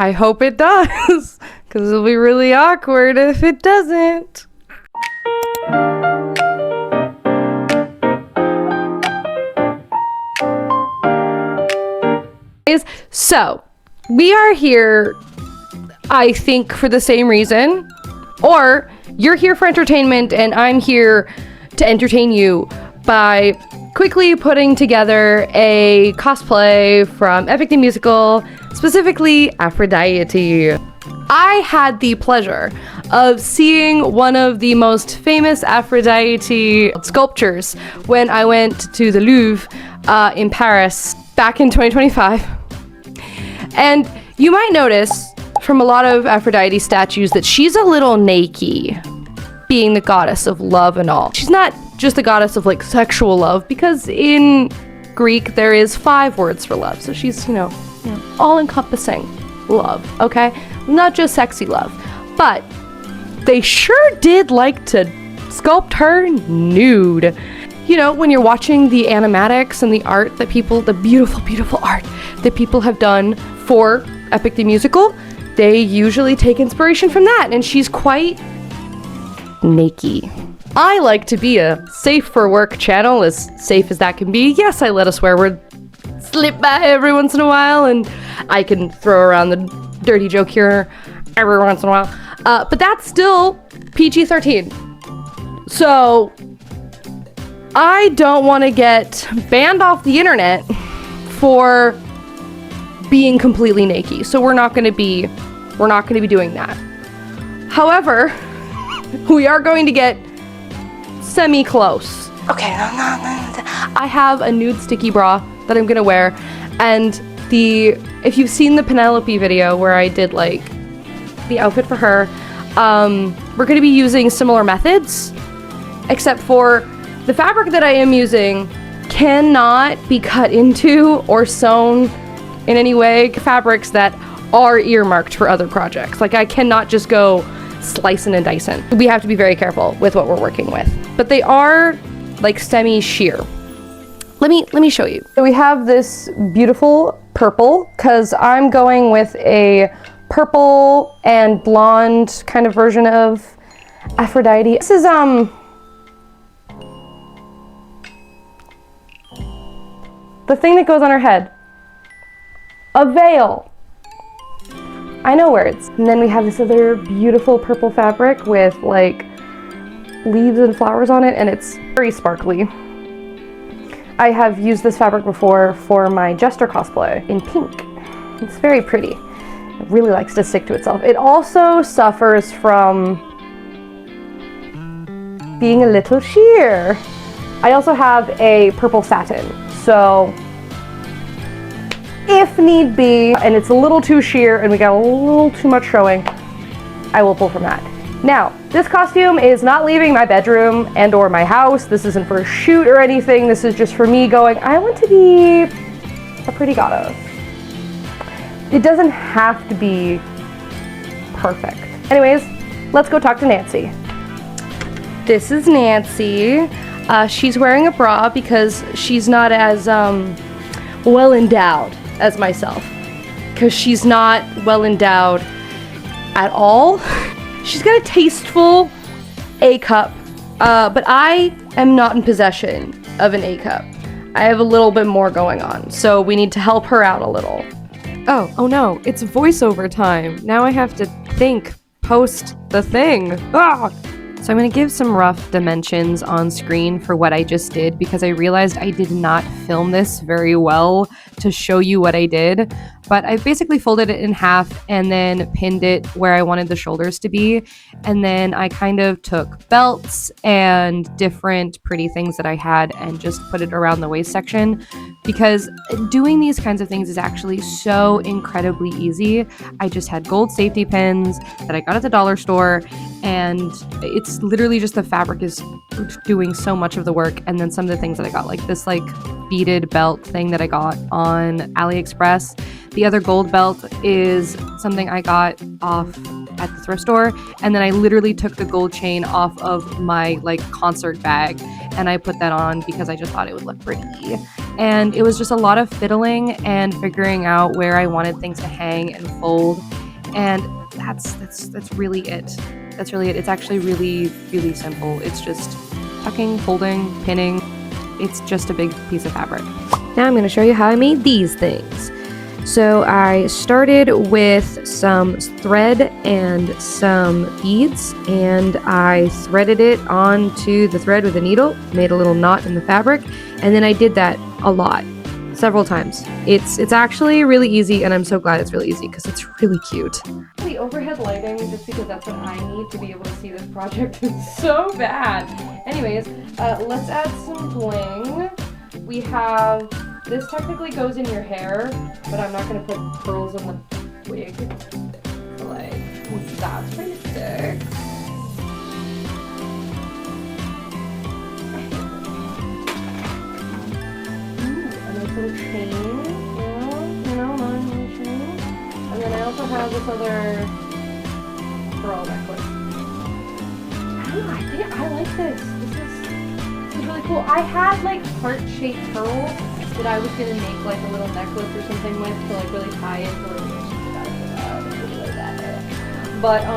I hope it does, because it'll be really awkward if it doesn't. So, we are here, I think, for the same reason, or you're here for entertainment and I'm here to entertain you by quickly putting together a cosplay from Epic the Musical, specifically Aphrodite. I had the pleasure of seeing one of the most famous Aphrodite sculptures when I went to the Louvre in Paris back in 2025. And you might notice from a lot of Aphrodite statues that she's a little naked, being the goddess of love and all. She's not just the goddess of like sexual love, because in Greek there is 5 words for love. So she's, all-encompassing love, okay? Not just sexy love. But they sure did like to sculpt her nude. You know, when you're watching the animatics and the art that the beautiful, beautiful art that people have done for Epic the Musical, they usually take inspiration from that, and she's quite naked. I like to be a safe for work channel, as safe as that can be. Yes, I let a swear word slip by every once in a while, and I can throw around the dirty joke here every once in a while. But that's still PG-13. So I don't want to get banned off the internet for being completely naked. So we're not going to be doing that. However, we are going to get semi-close. Okay, I have a nude sticky bra that I'm gonna wear, and if you've seen the Penelope video where I did like the outfit for her, we're gonna be using similar methods, except for the fabric that I am using cannot be cut into or sewn in any way. Fabrics that are earmarked for other projects. Like, I cannot just go slicing and dicing. We have to be very careful with what we're working with. But they are like semi-sheer. Let me show you. So we have this beautiful purple, because I'm going with a purple and blonde kind of version of Aphrodite. This is the thing that goes on her head. A veil. I know words. And then we have this other beautiful purple fabric with like leaves and flowers on it, and it's very sparkly. I have used this fabric before for my Jester cosplay in pink. It's very pretty. It really likes to stick to itself. It also suffers from being a little sheer. I also have a purple satin, so if need be, and it's a little too sheer and we got a little too much showing, I will pull from that. Now, this costume is not leaving my bedroom and or my house. This isn't for a shoot or anything. This is just for me going, I want to be a pretty goddess. It doesn't have to be perfect. Anyways, let's go talk to Nancy. This is Nancy. She's wearing a bra because she's not as well endowed as myself, because she's not well endowed at all. She's got a tasteful A cup, but I am not in possession of an A cup. I have a little bit more going on, so we need to help her out a little. Oh no, it's voiceover time. Now I have to post the thing. Ah! So I'm going to give some rough dimensions on screen for what I just did, because I realized I did not film this very well to show you what I did. But I basically folded it in half and then pinned it where I wanted the shoulders to be. And then I kind of took belts and different pretty things that I had and just put it around the waist section, because doing these kinds of things is actually so incredibly easy. I just had gold safety pins that I got at the dollar store, and it's literally just the fabric is doing so much of the work. And then some of the things that I got, like this beaded belt thing that I got on AliExpress. The other gold belt is something I got off at the thrift store, and then I literally took the gold chain off of my concert bag and I put that on because I just thought it would look pretty. and it was just a lot of fiddling and figuring out where I wanted things to hang and fold, and that's really it. That's really it. It's actually really, really simple. It's just tucking, folding, pinning. It's just a big piece of fabric. Now I'm going to show you how I made these things. So I started with some thread and some beads, and I threaded it onto the thread with a needle, made a little knot in the fabric, and then I did that a lot, several times. It's actually really easy, and I'm so glad it's really easy because it's really cute. The overhead lighting, just because that's what I need to be able to see this project, is so bad. Anyways, let's add some bling. We have, this technically goes in your hair, but I'm not going to put pearls in the wig. Like, that's pretty sick. Ooh, a nice little chain. Nice chain. And then I also have this other pearl necklace. I don't know, I think I like this. This is really cool. I had like heart-shaped pearls that I was gonna make like a little necklace or something with to like really tie it to but I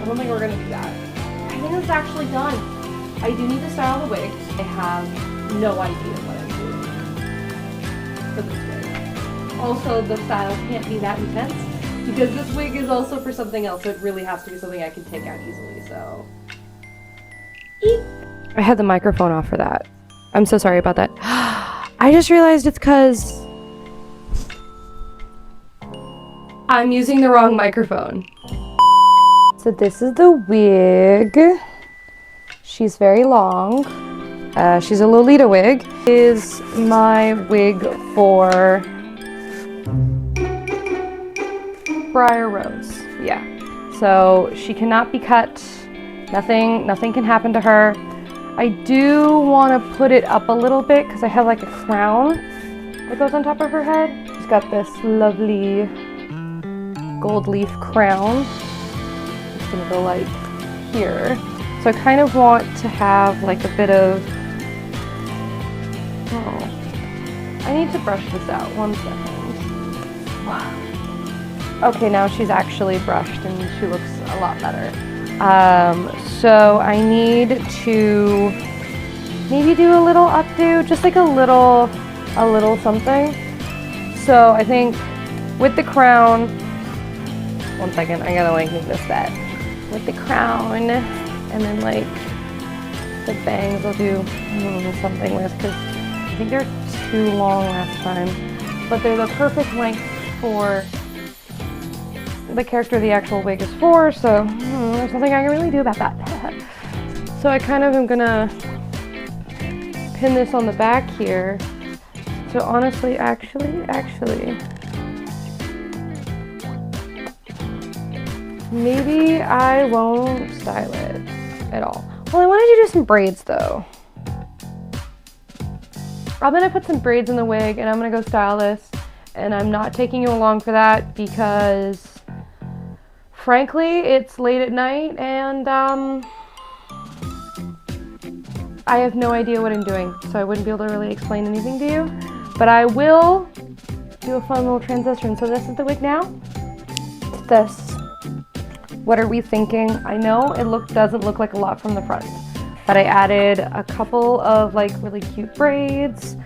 don't think we're gonna do that. I think it's actually done. I do need to style the wig. I have no idea what I'm doing for this wig. Also, the style can't be that intense because this wig is also for something else. So it really has to be something I can take out easily, so. Eep. I had the microphone off for that. I'm so sorry about that. I just realized it's because I'm using the wrong microphone. So this is the wig. She's very long. She's a Lolita wig. This is my wig for Briar Rose. Yeah. So she cannot be cut. Nothing can happen to her. I do want to put it up a little bit because I have like a crown that goes on top of her head. She's got this lovely gold leaf crown. It's gonna go like here. So I kind of want to have like a bit of, oh, I need to brush this out, 1 second. Wow. Okay, now she's actually brushed and she looks a lot better. So I need to maybe do a little updo, just like a little something. So I think with the crown, 1 second, I gotta like move this back. With the crown, and then like the bangs I'll do something with, because I think they're too long last time. But they're the perfect length for the character the actual wig is for, so there's nothing I can really do about that. So I kind of am gonna pin this on the back here. So honestly, actually, maybe I won't style it at all. Well, I wanted to do some braids though. I'm gonna put some braids in the wig and I'm gonna go style this, and I'm not taking you along for that because frankly, it's late at night and I have no idea what I'm doing, so I wouldn't be able to really explain anything to you. But I will do a fun little transition. So this is the wig now. It's this. What are we thinking? I know it doesn't look like a lot from the front, but I added a couple of like really cute braids.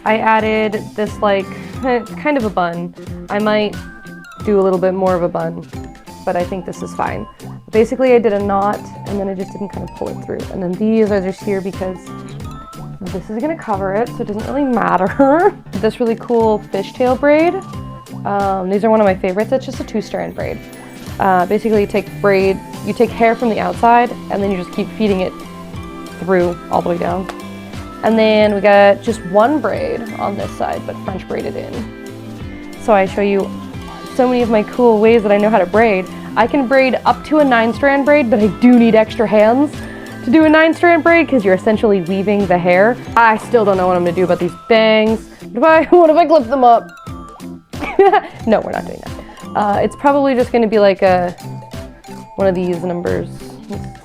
I added this like kind of a bun. I might do a little bit more of a bun, but I think this is fine. Basically, I did a knot and then I just didn't kind of pull it through. And then these are just here because this is gonna cover it, so it doesn't really matter. This really cool fishtail braid. These are one of my favorites. It's just a 2-strand braid. Basically, you take hair from the outside and then you just keep feeding it through all the way down. And then we got just one braid on this side, but French braided in. So I show you so many of my cool ways that I know how to braid. I can braid up to a 9-strand braid, but I do need extra hands to do a 9-strand braid because you're essentially weaving the hair. I still don't know what I'm gonna do about these bangs. What if I clip them up? No, we're not doing that. It's probably just gonna be like one of these numbers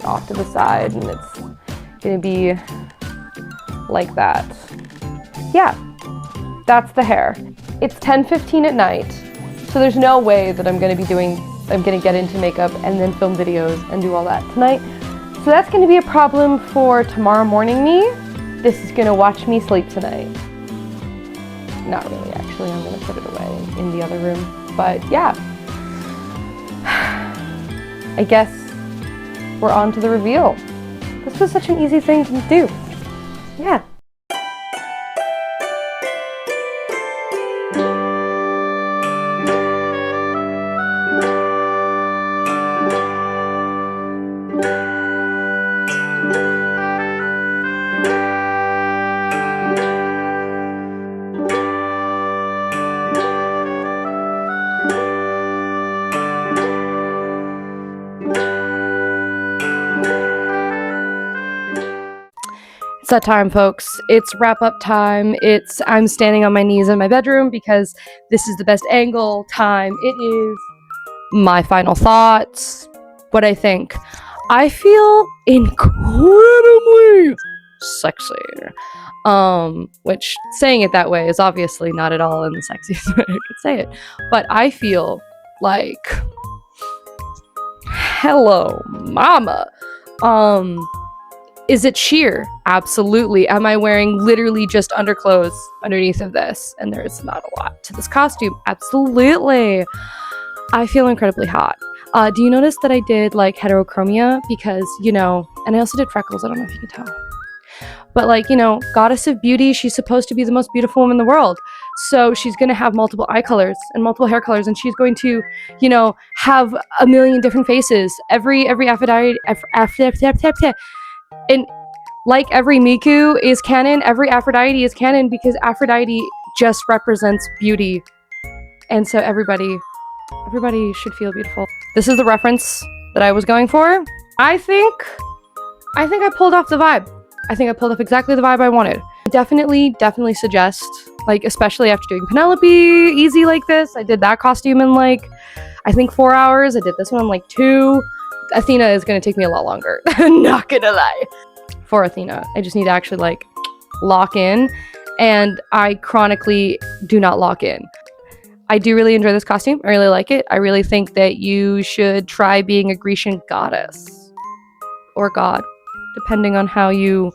off to the side, and it's gonna be like that. yeah, that's the hair. It's 10:15 at night, so there's no way that I'm gonna get into makeup and then film videos and do all that tonight. So that's gonna be a problem for tomorrow morning me. This is gonna watch me sleep tonight. Not really, actually. I'm gonna put it away in the other room. But yeah, I guess we're on to the reveal. This was such an easy thing to do. Yeah. It's that time, folks. It's wrap-up time. I'm standing on my knees in my bedroom because this is the best angle time. It is my final thoughts, what I think. I feel incredibly sexy. Which saying it that way is obviously not at all in the sexiest way I could say it. But I feel like, hello, mama. Is it sheer? Absolutely. Am I wearing literally just underclothes underneath of this? And there is not a lot to this costume. Absolutely. I feel incredibly hot. Do you notice that I did like heterochromia? Because, you know, and I also did freckles. I don't know if you can tell. But like, you know, goddess of beauty, she's supposed to be the most beautiful woman in the world. So she's going to have multiple eye colors and multiple hair colors. And she's going to, you know, have a million different faces. Every Aphrodite, and like every Miku is canon, every Aphrodite is canon because Aphrodite just represents beauty. And so everybody should feel beautiful. This is the reference that I was going for. I think I pulled off the vibe. I think I pulled off exactly the vibe I wanted. Definitely suggest, like, especially after doing Penelope easy like this. I did that costume in like, I think 4 hours. I did this one in like 2. Athena is going to take me a lot longer. Not gonna lie. For Athena, I just need to actually like lock in, and I chronically do not lock in. I do really enjoy this costume. I really like it. I really think that you should try being a Grecian goddess or god, depending on how you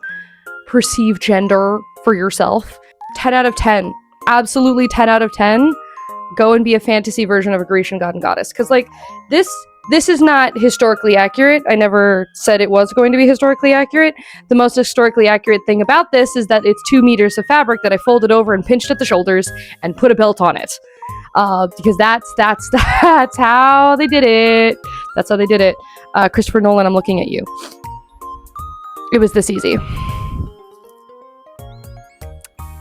perceive gender for yourself. 10 out of 10. Absolutely 10 out of 10. Go and be a fantasy version of a Grecian god and goddess. Because like this is not historically accurate. I never said it was going to be historically accurate. The most historically accurate thing about this is that it's 2 meters of fabric that I folded over and pinched at the shoulders and put a belt on it. Because that's how they did it. That's how they did it. Christopher Nolan, I'm looking at you. It was this easy.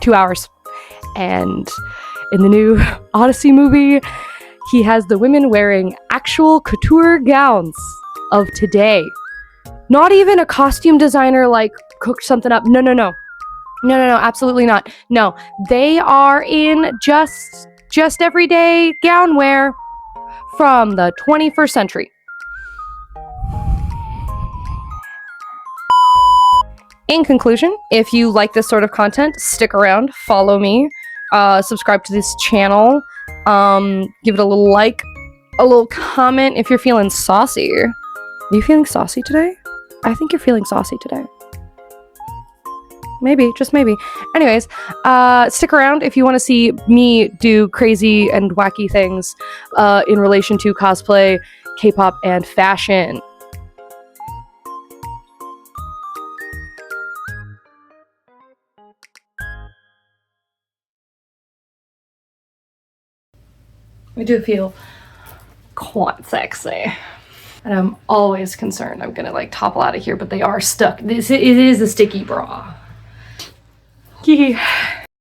2 hours. And in the new Odyssey movie, he has the women wearing actual couture gowns of today. Not even a costume designer like cooked something up. No, absolutely not. No, they are in just everyday gown wear from the 21st century. In conclusion, if you like this sort of content, stick around, follow me, subscribe to this channel, give it a little like, a little comment if you're feeling saucy. Are you feeling saucy today? I think you're feeling saucy today. Maybe, just maybe. Anyways, stick around if you want to see me do crazy and wacky things in relation to cosplay, K-pop, and fashion. I do feel quite sexy. And I'm always concerned I'm gonna like topple out of here, but they are stuck. It is a sticky bra. Yeah.